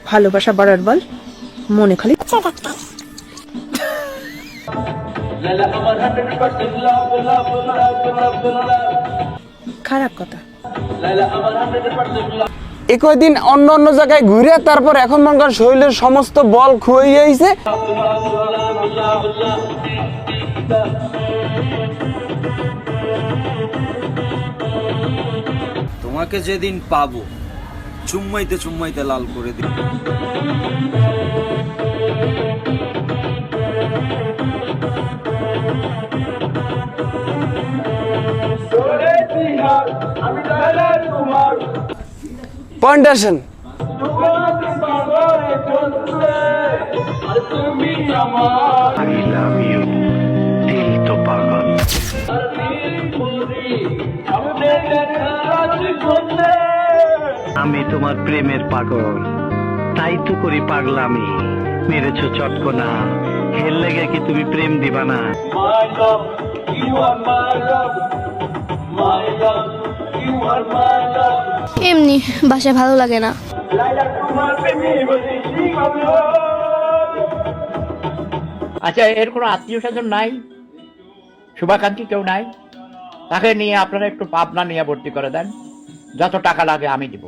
ভালোবাসা বাড়ার বল মনে খালি খারাপ কথা। কয়দিন অন্য অন্য জায়গায় ঘুরে তারপর এখন মনে করেন শরীরের সমস্ত বল খুয়ে গিয়েছে। তোমাকে যেদিন পাবো চুম্মাইতে চুম্মাইতে লাল করে দিই। পয়েন্ট আসেন। আমি তোমার প্রেমের পাগল, তাই তো করি পাগলামি। মেরেছো চটকনা, হেল লেগে কি তুমি প্রেম দিবা না? এমনি বাসায় ভালো লাগে না। আচ্ছা, এর কোনো আত্মীয় স্বজন নাই, শুভাকাঙ্ক্ষী কেউ নাই? তাকে নিয়ে আপনারা একটু পাবনা নিয়ে ভর্তি করে দেন, যত টাকা লাগে আমি দিব।